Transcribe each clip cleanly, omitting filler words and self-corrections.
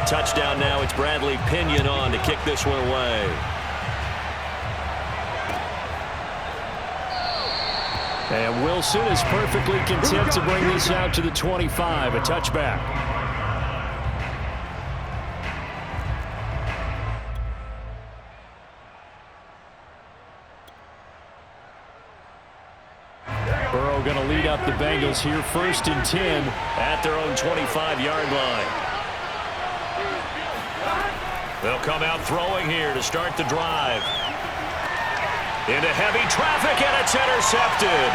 touchdown now. It's Bradley Pinion on to kick this one away. And Wilson is perfectly content to bring this out to the 25, a touchback. Burrow going to lead up the Bengals here, 1st and 10 at their own 25-yard line. They'll come out throwing here to start the drive. Into heavy traffic, and it's intercepted.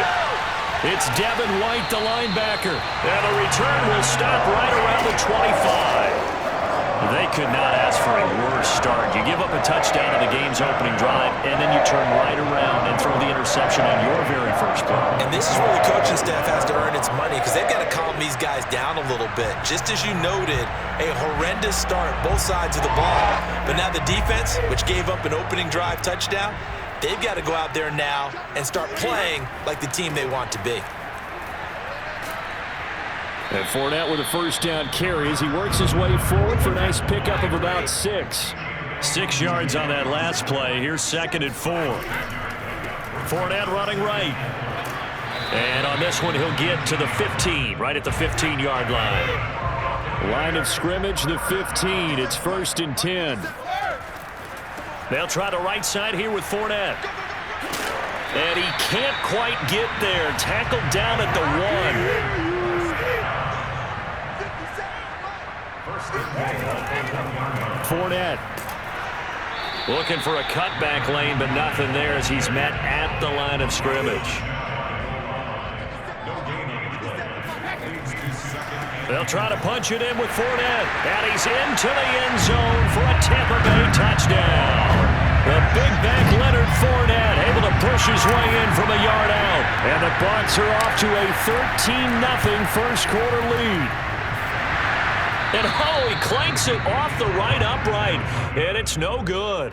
It's Devin White, the linebacker. And the return will stop right around the 25. They could not ask for a worse start. You give up a touchdown in the game's opening drive, and then you turn right around and throw the interception on your very first play. And this is where the coaching staff has to earn its money, because they've got to calm these guys down a little bit. Just as you noted, a horrendous start, both sides of the ball. But now the defense, which gave up an opening drive touchdown, they've got to go out there now and start playing like the team they want to be. And Fournette with a first down carry as he works his way forward for a nice pickup of about 6. 6 yards on that last play. Here's 2nd and 4. Fournette running right. And on this one, he'll get to the 15, right at the 15-yard line. Line of scrimmage, the 15. It's 1st and 10. They'll try the right side here with Fournette. And he can't quite get there. Tackled down at the 1. Fournette looking for a cutback lane, but nothing there as he's met at the line of scrimmage. They'll try to punch it in with Fournette, and he's into the end zone for a Tampa Bay touchdown. The big back Leonard Fournette able to push his way in from a yard out, and the Bucs are off to a 13-0 first quarter lead. And oh, he clanks it off the right upright, and it's no good.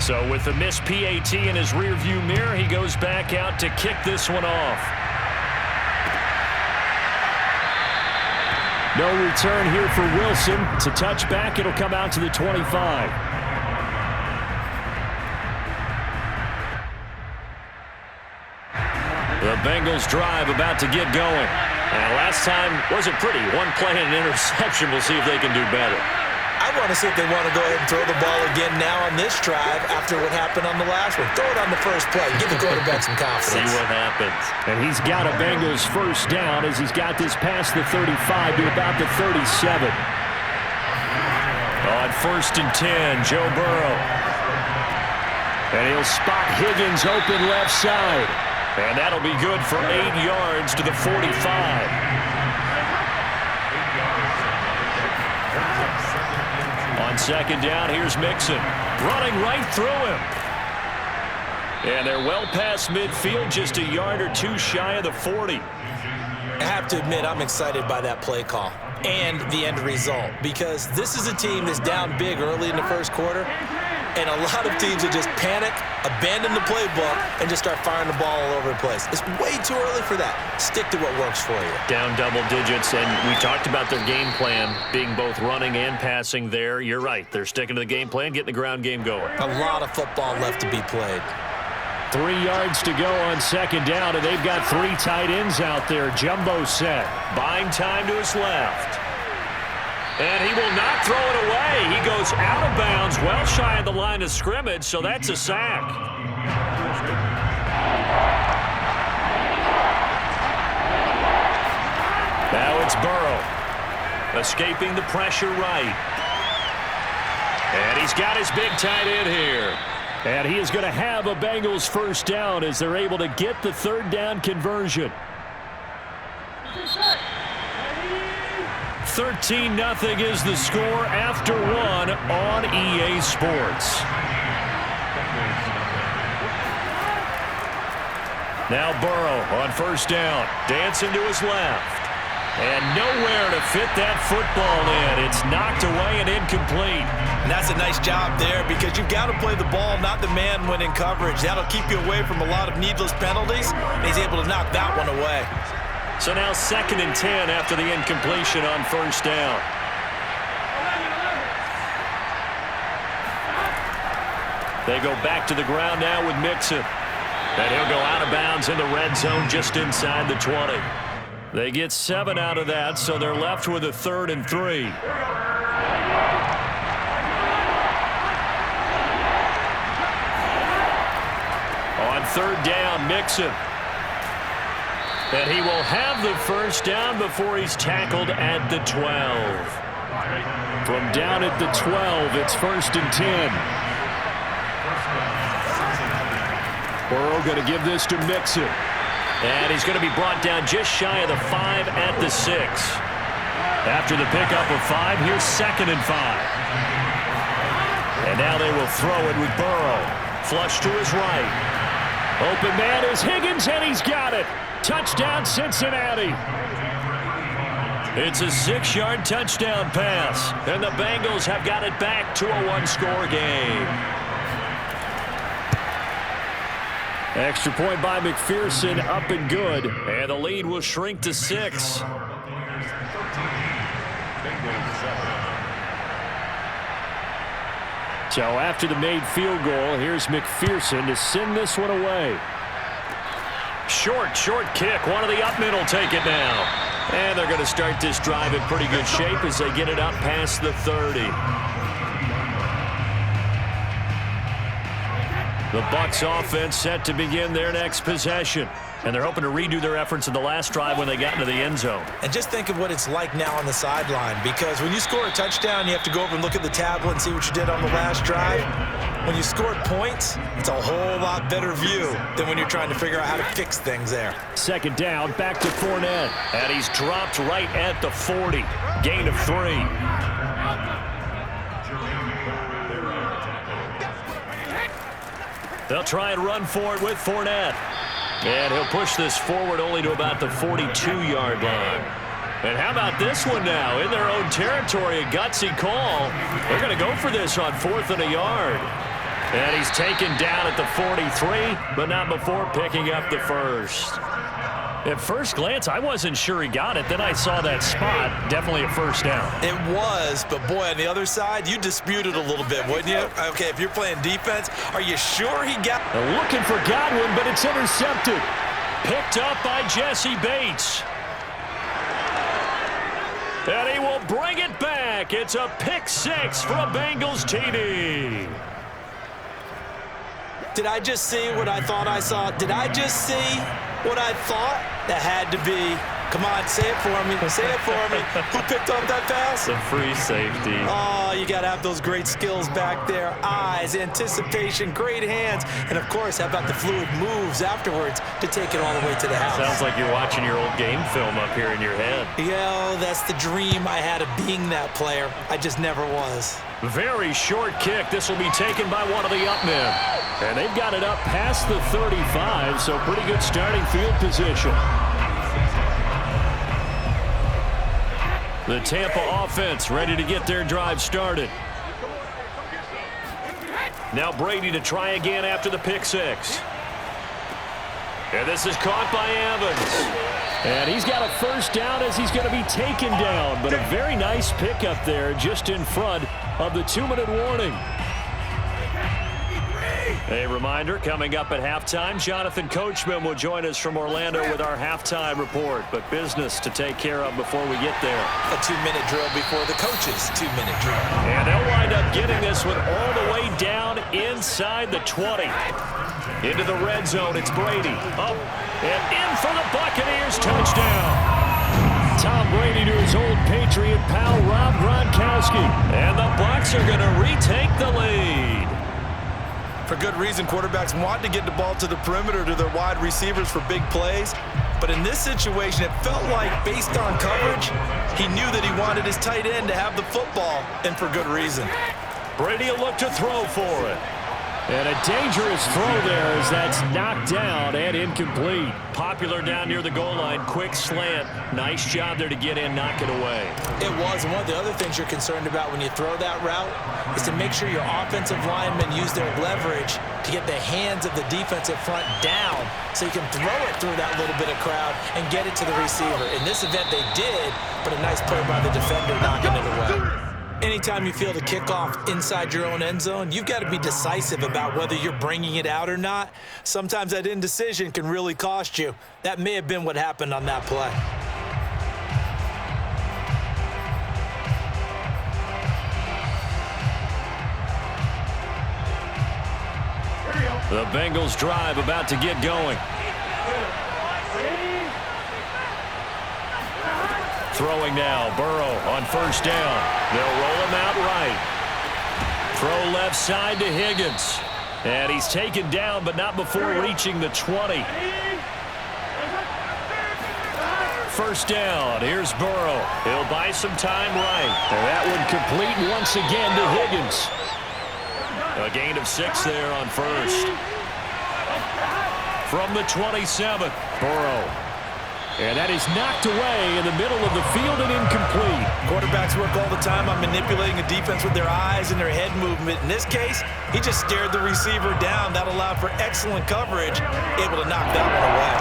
So with the missed PAT in his rearview mirror, he goes back out to kick this one off. No return here for Wilson. It's a touchback. It'll come out to the 25. The Bengals drive about to get going. And last time wasn't pretty. One play and an interception. We'll see if they can do better. I want to see if they want to go ahead and throw the ball again now on this drive after what happened on the last one. Throw it on the first play. Give the quarterback some confidence. See what happens. And he's got a Bengals first down as he's got this past the 35 to about the 37. On 1st and 10, Joe Burrow. And he'll spot Higgins open left side. And that'll be good for 8 yards to the 45. On 2nd down, here's Mixon. Running right through him. And they're well past midfield, just a yard or 2 shy of the 40. I have to admit, I'm excited by that play call and the end result, because this is a team that's down big early in the first quarter, and a lot of teams will just panic, abandon the playbook, and just start firing the ball all over the place. It's way too early for that. Stick to what works for you. Down double digits, and we talked about their game plan being both running and passing there. You're right. They're sticking to the game plan, getting the ground game going. A lot of football left to be played. 3 yards to go on 2nd down, and they've got 3 tight ends out there. Jumbo set. Buying time to his left. And he will not throw it away. He goes out of bounds, well shy of the line of scrimmage, so that's a sack. Now it's Burrow, escaping the pressure right. And he's got his big tight end here. And he is going to have a Bengals first down as they're able to get the 3rd down conversion. 13-0 is the score after 1 on EA Sports. Now Burrow on 1st down, dancing to his left. And nowhere to fit that football in. It's knocked away and incomplete. And that's a nice job there, because you've got to play the ball, not the man when in coverage. That'll keep you away from a lot of needless penalties, and he's able to knock that one away. So now 2nd and 10 after the incompletion on first down. They go back to the ground now with Mixon. And he'll go out of bounds in the red zone just inside the 20. They get 7 out of that, so they're left with a 3rd and 3. On 3rd down, Mixon. And he will have the first down before he's tackled at the 12. From down at the 12, it's 1st and 10. Burrow going to give this to Mixon. And he's going to be brought down just shy of the 5 at the 6. After the pickup of 5, here's 2nd and 5. And now they will throw it with Burrow. Flush to his right. Open man is Higgins, and he's got it. Touchdown, Cincinnati. It's a 6-yard touchdown pass. And the Bengals have got it back to a 1-score game. Extra point by McPherson, up and good. And the lead will shrink to 6. So after the made field goal, here's McPherson to send this one away. Short kick. One of the up men will take it now. And they're going to start this drive in pretty good shape as they get it up past the 30. The Bucs offense set to begin their next possession. And they're hoping to redo their efforts in the last drive when they got into the end zone. And just think of what it's like now on the sideline, because when you score a touchdown, you have to go over and look at the tablet and see what you did on the last drive. When you scored points, it's a whole lot better view than when you're trying to figure out how to fix things there. 2nd down, back to Fournette. And he's dropped right at the 40. Gain of 3. They'll try and run for it with Fournette. And he'll push this forward only to about the 42-yard line. And how about this one now? In their own territory, a gutsy call. They're going to go for this on 4th and a yard. And he's taken down at the 43, but not before picking up the first. At first glance, I wasn't sure he got it. Then I saw that spot. Definitely a first down. It was, but boy, on the other side, you dispute it a little bit, wouldn't you? Okay, if you're playing defense, are you sure he got it? Looking for Godwin, but it's intercepted. Picked up by Jesse Bates. And he will bring it back. It's a pick 6 for a Bengals TD. Did I just see what I thought I saw? Did I just see what I thought? That had to be. Come on, say it for me. Say it for me. Who picked up that pass? The free safety. Oh, you got to have those great skills back there. Eyes, anticipation, great hands. And, of course, how about the fluid moves afterwards to take it all the way to the house? Sounds like you're watching your old game film up here in your head. Yeah, that's the dream I had of being that player. I just never was. Very short kick. This will be taken by one of the up men. And they've got it up past the 35, so pretty good starting field position. The Tampa offense ready to get their drive started. Now Brady to try again after the pick 6. And this is caught by Evans. And he's got a first down as he's going to be taken down. But a very nice pickup there just in front of the 2-minute warning. A reminder, coming up at halftime, Jonathan Coachman will join us from Orlando with our halftime report. But business to take care of before we get there. A 2-minute drill before the coach's 2-minute drill. And they'll wind up getting this one all the way down inside the 20. Into the red zone, it's Brady. Up and in for the Buccaneers touchdown. Tom Brady to his old Patriot pal, Rob Gronkowski. And the Bucs are going to retake the lead. For good reason, quarterbacks want to get the ball to the perimeter to their wide receivers for big plays. But in this situation, it felt like, based on coverage, he knew that he wanted his tight end to have the football, and for good reason. Brady will look to throw for it. And a dangerous throw there as that's knocked down and incomplete. Popular down near the goal line. Quick slant. Nice job there to get in, knock it away. It was. And one of the other things you're concerned about when you throw that route is to make sure your offensive linemen use their leverage to to get the hands of the defensive front down so you can throw it through that little bit of crowd and get it to the receiver. In this event, they did, but a nice play by the defender knocking it away. Anytime you field a kickoff inside your own end zone, you've got to be decisive about whether you're bringing it out or not. Sometimes that indecision can really cost you. That may have been what happened on that play. The Bengals drive about to get going. Throwing now, Burrow on first down. They'll roll him out right. Throw left side to Higgins. And he's taken down, but not before reaching the 20. First down, here's Burrow. He'll buy some time right. And that one complete once again to Higgins. A gain of 6 there on first. From the 27, Burrow. And that is knocked away in the middle of the field and incomplete. Quarterbacks work all the time on manipulating a defense with their eyes and their head movement. In this case, he just stared the receiver down. That allowed for excellent coverage, able to knock that one away.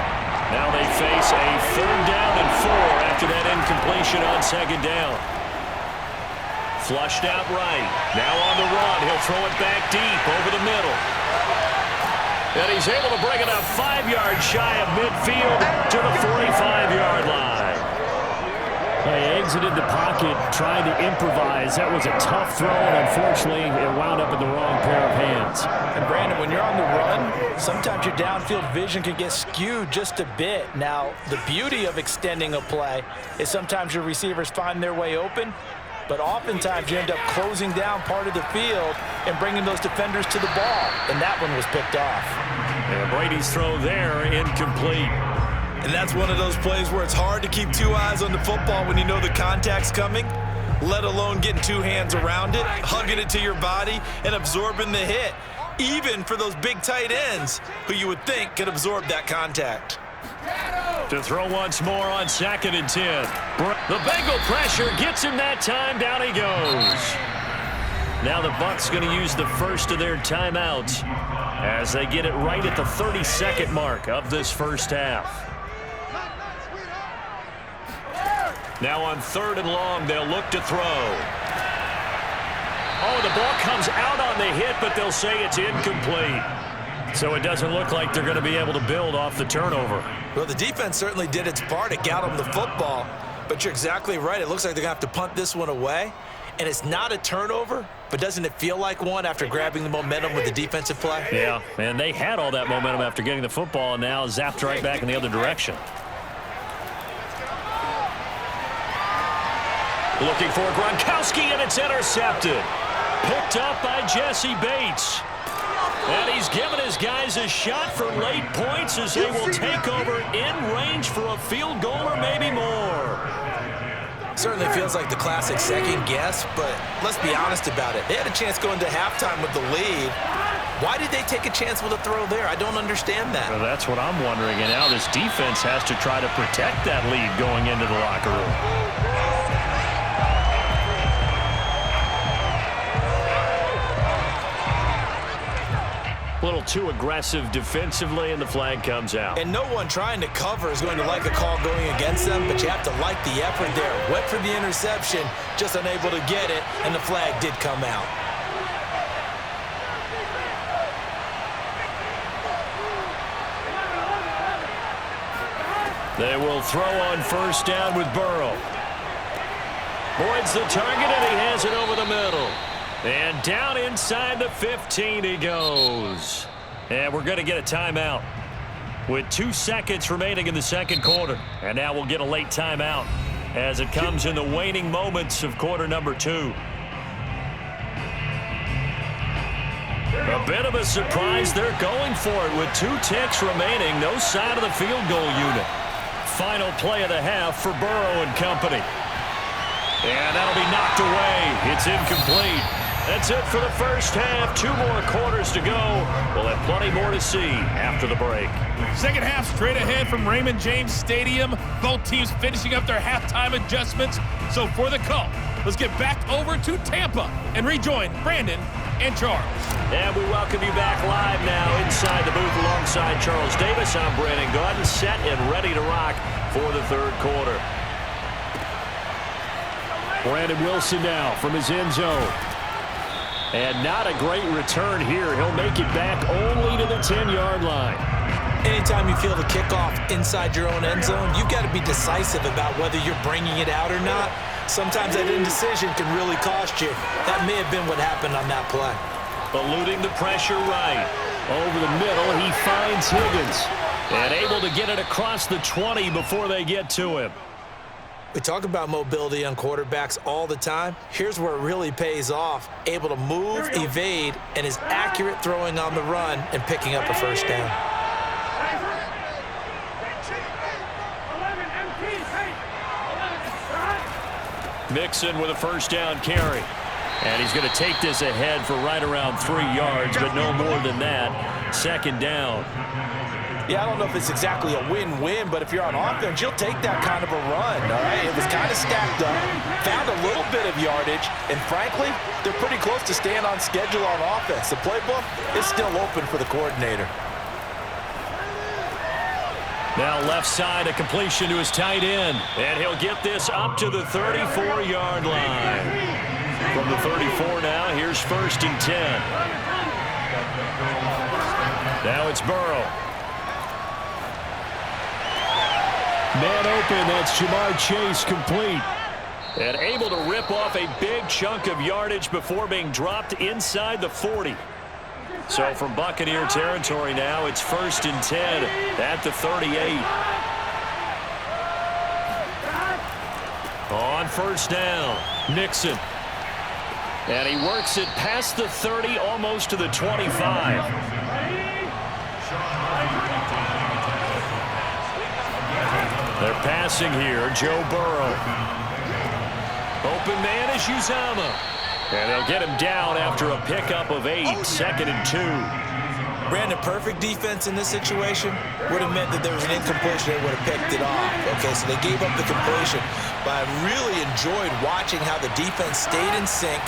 Now they face a 3rd down and 4 after that incompletion on 2nd down. Flushed out right. Now on the run. He'll throw it back deep over the middle. And he's able to bring it up 5 yards shy of midfield to the 45-yard line. He exited the pocket, trying to improvise. That was a tough throw, and unfortunately, it wound up in the wrong pair of hands. And Brandon, when you're on the run, sometimes your downfield vision can get skewed just a bit. Now, the beauty of extending a play is sometimes your receivers find their way open, but oftentimes you end up closing down part of the field and bringing those defenders to the ball, and that one was picked off. And Brady's throw there, incomplete. And that's one of those plays where it's hard to keep 2 eyes on the football when you know the contact's coming, let alone getting 2 hands around it, hugging it to your body, and absorbing the hit, even for those big tight ends who you would think could absorb that contact. To throw once more on 2nd and 10. The Bengal pressure gets him that time. Down he goes. Now the Bucs going to use the first of their timeouts as they get it right at the 32nd mark of this first half. Now on 3rd and long, they'll look to throw. Oh, the ball comes out on the hit, but they'll say it's incomplete. So it doesn't look like they're going to be able to build off the turnover. Well, the defense certainly did its part. It got them the football. But you're exactly right. It looks like they're going to have to punt this one away. And it's not a turnover, but doesn't it feel like one after grabbing the momentum with the defensive play? Yeah, and they had all that momentum after getting the football and now zapped right back in the other direction. Looking for Gronkowski, and it's intercepted. Picked up by Jesse Bates. And he's given his guys a shot for late points as they will take over in range for a field goal or maybe more. Certainly feels like the classic second guess, but let's be honest about it. They had a chance going to halftime with the lead. Why did they take a chance with a throw there? I don't understand that. Well, that's what I'm wondering. And now this defense has to try to protect that lead going into the locker room. A little too aggressive defensively, and the flag comes out. And no one trying to cover is going to like a call going against them, but you have to like the effort there. Went for the interception, just unable to get it, and the flag did come out. They will throw on first down with Burrow. Boyd's the target, and he has it over the middle. And down inside the 15 he goes. And we're going to get a timeout with 2 seconds remaining in the second quarter. And now we'll get a late timeout as it comes in the waning moments of quarter number 2. A bit of a surprise. They're going for it with 2 ticks remaining. No side of the field goal unit. Final play of the half for Burrow and company. And that'll be knocked away. It's incomplete. That's it for the first half. 2 more quarters to go. We'll have plenty more to see after the break. Second half straight ahead from Raymond James Stadium. Both teams finishing up their halftime adjustments. So for the call, let's get back over to Tampa and rejoin Brandon and charge. And we welcome you back live now inside the booth alongside Charles Davis. I'm Brandon Gaudin, set and ready to rock for the third quarter. Brandon Wilson now from his end zone. And not a great return here. He'll make it back only to the 10-yard line. Anytime you feel the kickoff inside your own end zone, you've got to be decisive about whether you're bringing it out or not. Sometimes that indecision can really cost you. That may have been what happened on that play. Eluding the pressure right. Over the middle, he finds Higgins. And able to get it across the 20 before they get to him. We talk about mobility on quarterbacks all the time. Here's where it really pays off. Able to move, evade, and is accurate throwing on the run and picking up a first down. Mixon with a first down carry. And he's going to take this ahead for right around 3 yards, but no more than that. Second down. Yeah, I don't know if it's exactly a win-win, but if you're on offense, you'll take that kind of a run, all right? It was kind of stacked up, found a little bit of yardage, and frankly, they're pretty close to staying on schedule on offense. The playbook is still open for the coordinator. Now left side, a completion to his tight end, and he'll get this up to the 34-yard line. From the 34 now, here's 1st and 10. Now it's Burrow. Man open, that's Jamar Chase complete. And able to rip off a big chunk of yardage before being dropped inside the 40. So from Buccaneer territory now, it's 1st and 10 at the 38. On first down, Mixon. And he works it past the 30, almost to the 25. They're passing here, Joe Burrow. Open man is Uzomah. And they'll get him down after a pickup of 8, 2nd and 2. Brandon, perfect defense in this situation would have meant that there was an incompletion. They would have picked it off. Okay, so they gave up the completion. But I really enjoyed watching how the defense stayed in sync,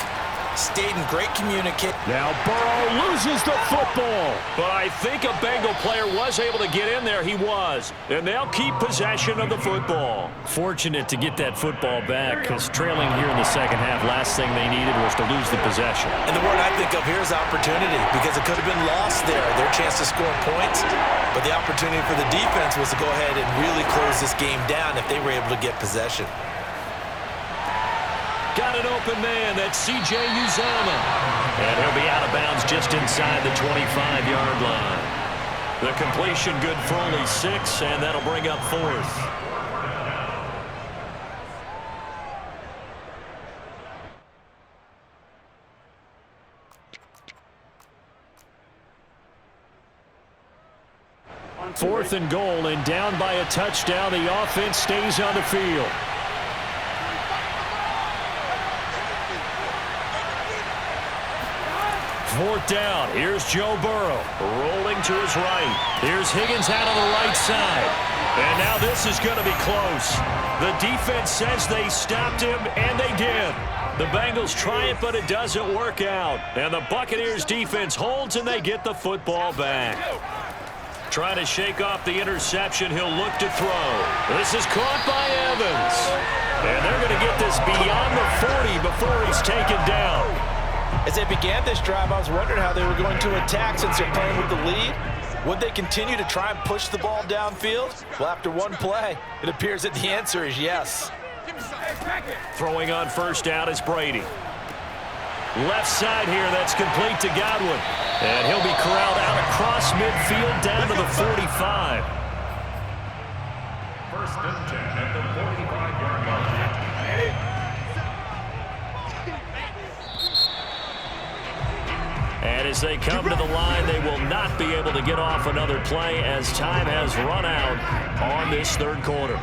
stayed in great communication. Now Burrow loses the football. But I think a Bengal player was able to get in there. He was. And they'll keep possession of the football. Fortunate to get that football back, because trailing here in the second half, last thing they needed was to lose the possession. And the word I think of here is opportunity, because it could have been lost there, their chance to score points. But the opportunity for the defense was to go ahead and really close this game down if they were able to get possession. Got an open man. That's C.J. Uzomah. And he'll be out of bounds just inside the 25-yard line. The completion good for only 6, and that'll bring up 4th. Fourth and goal, and down by a touchdown. The offense stays on the field. Fourth down. Here's Joe Burrow rolling to his right. Here's Higgins out on the right side. And now this is going to be close. The defense says they stopped him, and they did. The Bengals try it, but it doesn't work out. And the Buccaneers defense holds, and they get the football back. Trying to shake off the interception. He'll look to throw. This is caught by Evans. And they're going to get this beyond the 40 before he's taken down. As they began this drive, I was wondering how they were going to attack since they're playing with the lead. Would they continue to try and push the ball downfield? Well, after one play, it appears that the answer is yes. Throwing on first down is Brady. Left side here, that's complete to Godwin. And he'll be corralled out across midfield down to the 45. First and 10 at the 45-yard line. And as they come to the line, they will not be able to get off another play as time has run out on this third quarter.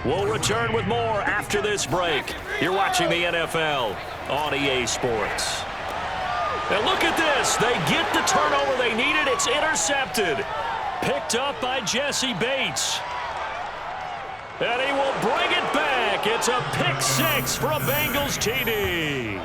We'll return with more after this break. You're watching the NFL on EA Sports. And look at this. They get the turnover they needed. It's intercepted. Picked up by Jesse Bates. And he will bring it back. It's a pick 6 for a Bengals TD.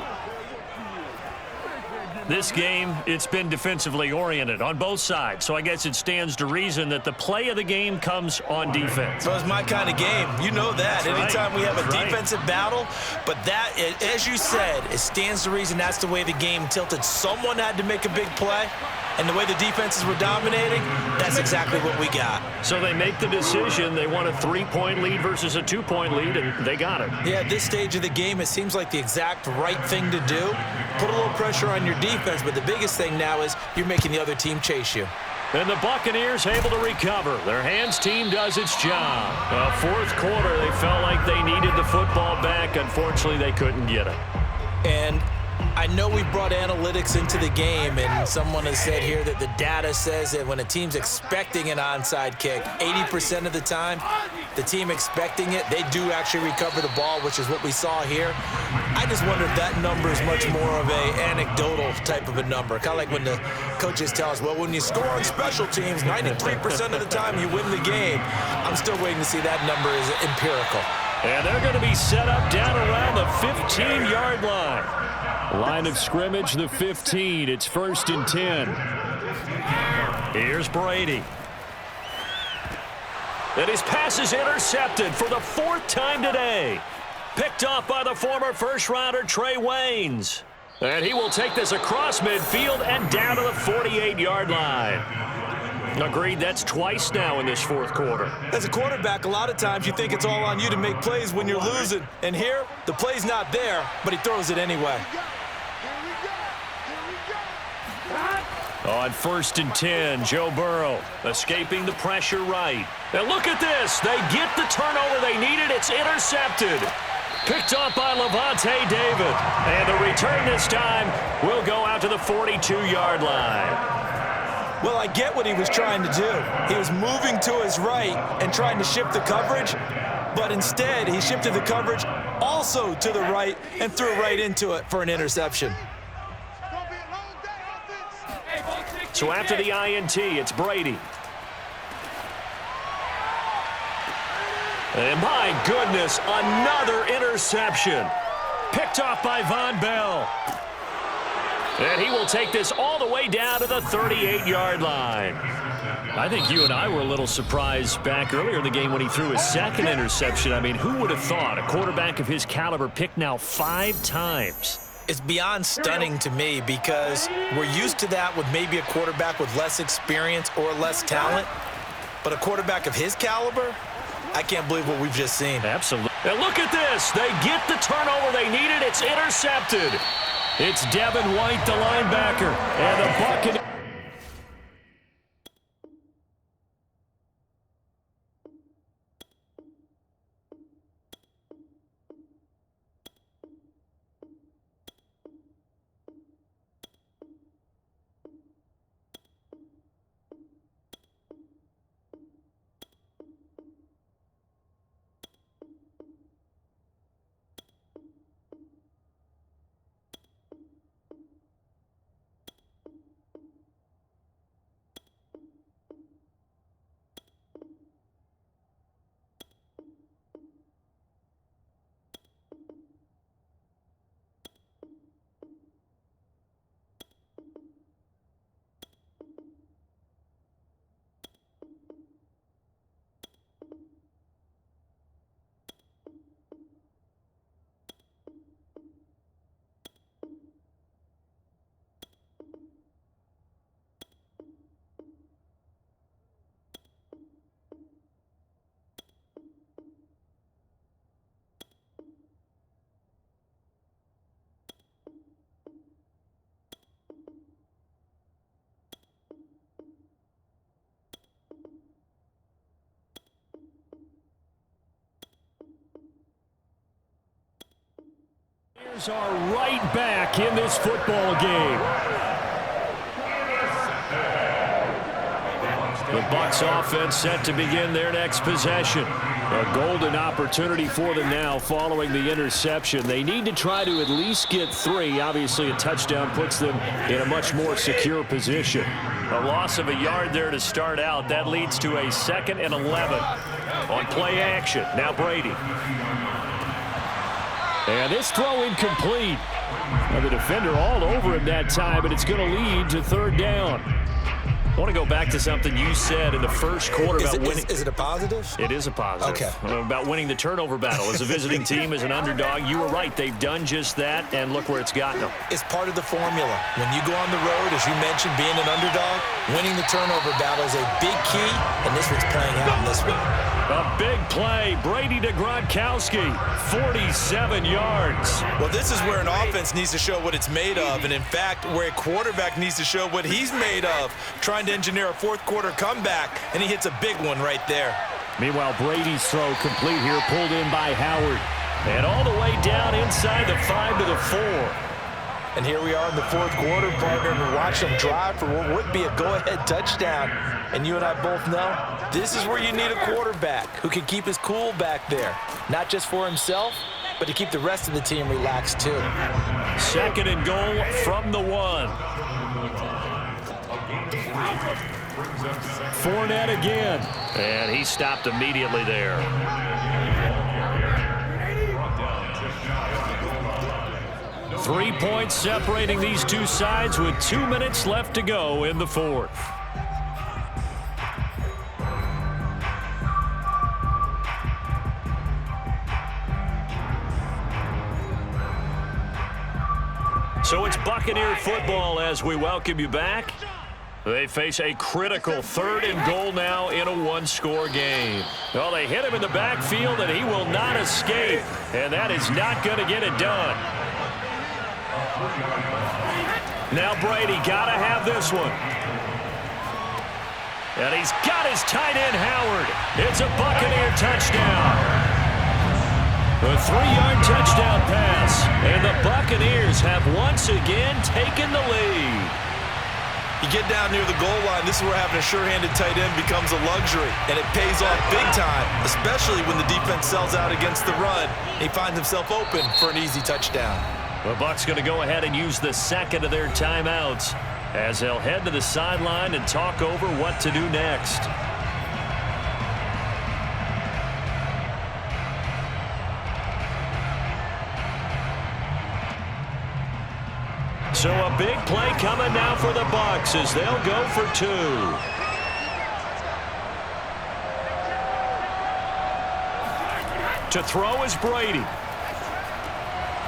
This game, it's been defensively oriented on both sides, so I guess it stands to reason that the play of the game comes on defense. So it's my kind of game. You know that. That's Anytime right. we have a That's right. defensive battle, but that, as you said, it stands to reason that's the way the game tilted. Someone had to make a big play, and the way the defenses were dominating, that's exactly what we got. So they make the decision. They want a 3-point lead versus a 2-point lead, and they got it. Yeah, at this stage of the game, it seems like the exact right thing to do. Put a little pressure on your defense, but the biggest thing now is you're making the other team chase you. And the Buccaneers able to recover. Their hands team does its job. Fourth quarter, they felt like they needed the football back. Unfortunately, they couldn't get it. And I know we brought analytics into the game, and someone has said here that the data says that when a team's expecting an onside kick, 80% of the time, the team expecting it, they do actually recover the ball, which is what we saw here. I just wonder if that number is much more of a anecdotal type of a number. Kind of like when the coaches tell us, well, when you score on special teams, 93% of the time you win the game. I'm still waiting to see that number is empirical. And they're going to be set up down around the 15-yard line. Line of scrimmage, the 15. It's 1st and 10. Here's Brady. And his pass is intercepted for the 4th time today. Picked off by the former first-rounder Trey Waynes. And he will take this across midfield and down to the 48-yard line. Agreed, that's twice now in this 4th quarter. As a quarterback, a lot of times you think it's all on you to make plays when you're losing. And here, the play's not there, but he throws it anyway. On 1st and 10, Joe Burrow escaping the pressure right. And look at this. They get the turnover they needed. It's intercepted. Picked off by Levante David. And the return this time will go out to the 42-yard line. Well, I get what he was trying to do. He was moving to his right and trying to shift the coverage, but instead he shifted the coverage also to the right and threw right into it for an interception. So after the INT, it's Brady. And my goodness, another interception. Picked off by Von Bell. And he will take this all the way down to the 38-yard line. I think you and I were a little surprised back earlier in the game when he threw his 2nd interception. I mean, who would have thought a quarterback of his caliber picked now 5 times? It's beyond stunning to me because we're used to that with maybe a quarterback with less experience or less talent. But a quarterback of his caliber, I can't believe what we've just seen. Absolutely. And look at this. They get the turnover they needed. It's intercepted. It's Devin White, the linebacker, and the Buccaneers. Are right back in this football game. The Bucs offense set to begin their next possession. A golden opportunity for them now following the interception. They need to try to at least get 3. Obviously, a touchdown puts them in a much more secure position. A loss of a yard there to start out. That leads to a 2nd and 11 on play action. Now Brady. And this throw incomplete. Well, the defender all over him that time, and it's going to lead to third down. I want to go back to something you said in the first quarter about winning. Is it a positive? It is a positive. Okay. About winning the turnover battle. As a visiting team, as an underdog, you were right. They've done just that, and look where it's gotten them. It's part of the formula. When you go on the road, as you mentioned, being an underdog, winning the turnover battle is a big key, and this one's playing out in this one. A big play. Brady to Gronkowski. 47 yards. Well, this is where an offense needs to show what it's made of, and in fact, where a quarterback needs to show what he's made of, trying to engineer a fourth-quarter comeback, and he hits a big one right there. Meanwhile, Brady's throw complete here, pulled in by Howard. And all the way down inside the 5 to the 4. And here we are in the fourth quarter, partner, and watch them drive for what would be a go-ahead touchdown. And you and I both know this is where you need a quarterback who can keep his cool back there, not just for himself, but to keep the rest of the team relaxed too. 2nd and goal from the 1. Fournette again. And he stopped immediately there. Three points separating these two sides with 2 minutes left to go in the fourth. So it's Buccaneer football as we welcome you back. They face a critical 3rd and goal now in a one-score game. Well, they hit him in the backfield, and he will not escape. And that is not going to get it done. Now Brady got to have this one. And he's got his tight end, Howard. It's a Buccaneer touchdown. A 3-yard touchdown pass. And the Buccaneers have once again taken the lead. You get down near the goal line, this is where having a sure-handed tight end becomes a luxury, and it pays off big time, especially when the defense sells out against the run. He finds himself open for an easy touchdown. The Bucs going to go ahead and use the 2nd of their timeouts as they'll head to the sideline and talk over what to do next. So a big play coming now for the Bucs as they'll go for 2. To throw is Brady.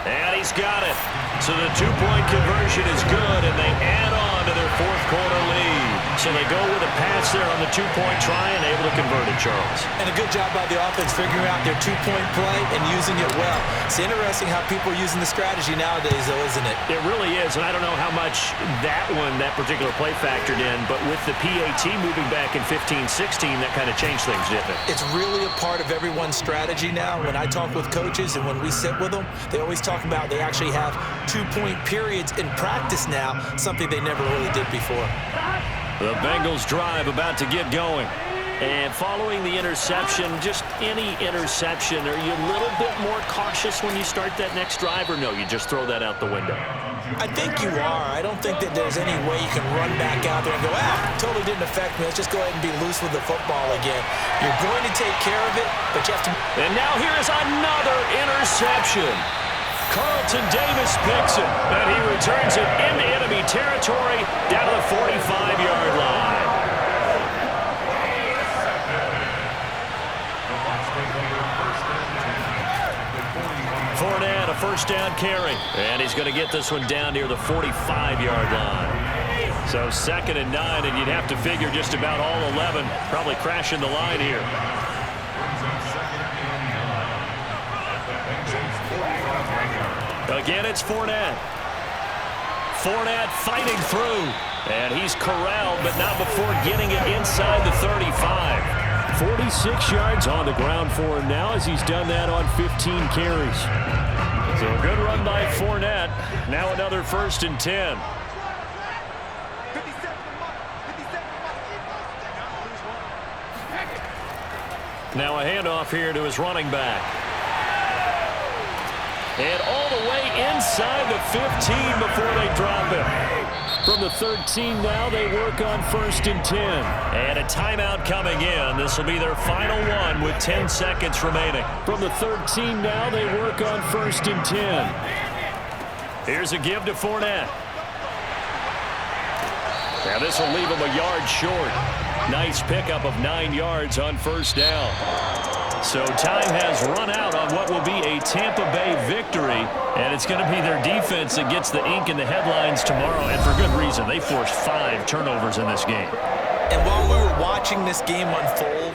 And he's got it. So the 2-point conversion is good, and they add on to their fourth-quarter lead. So they go with a pass there on the 2-point try and able to convert it, Charles. And a good job by the offense figuring out their 2-point play and using it well. It's interesting how people are using the strategy nowadays, though, isn't it? It really is, and I don't know how much that particular play factored in, but with the PAT moving back in 15-16, that kind of changed things, didn't it? It's really a part of everyone's strategy now. When I talk with coaches and when we sit with them, they always talk about they actually have 2-point periods in practice now, something they never really did before. The Bengals drive about to get going. And following the interception, just any interception, are you a little bit more cautious when you start that next drive, or no, you just throw that out the window? I think you are. I don't think that there's any way you can run back out there and go, totally didn't affect me. Let's just go ahead and be loose with the football again. You're going to take care of it, but you have to... And now here is another interception. Carlton Davis picks it, and he returns it into enemy territory down to the 45-yard line. Fournette, a first down carry, and he's going to get this one down near the 45-yard line. So 2nd and 9, and you'd have to figure just about all 11 probably crashing the line here. Again, it's Fournette. Fournette fighting through. And he's corralled, but not before getting it inside the 35. 46 yards on the ground for him now as he's done that on 15 carries. So a good run by Fournette. Now another 1st and 10. Now a handoff here to his running back. And all the way inside the 15 before they drop it. From the 13 now, they work on 1st and 10. And a timeout coming in. This will be their final one with 10 seconds remaining. From the 13 now, they work on 1st and 10. Here's a give to Fournette. Now this will leave him a yard short. Nice pickup of 9 yards on first down. So time has run out on what will be a Tampa Bay victory, and it's going to be their defense that gets the ink in the headlines tomorrow, and for good reason. They forced 5 turnovers in this game. And while we were watching this game unfold,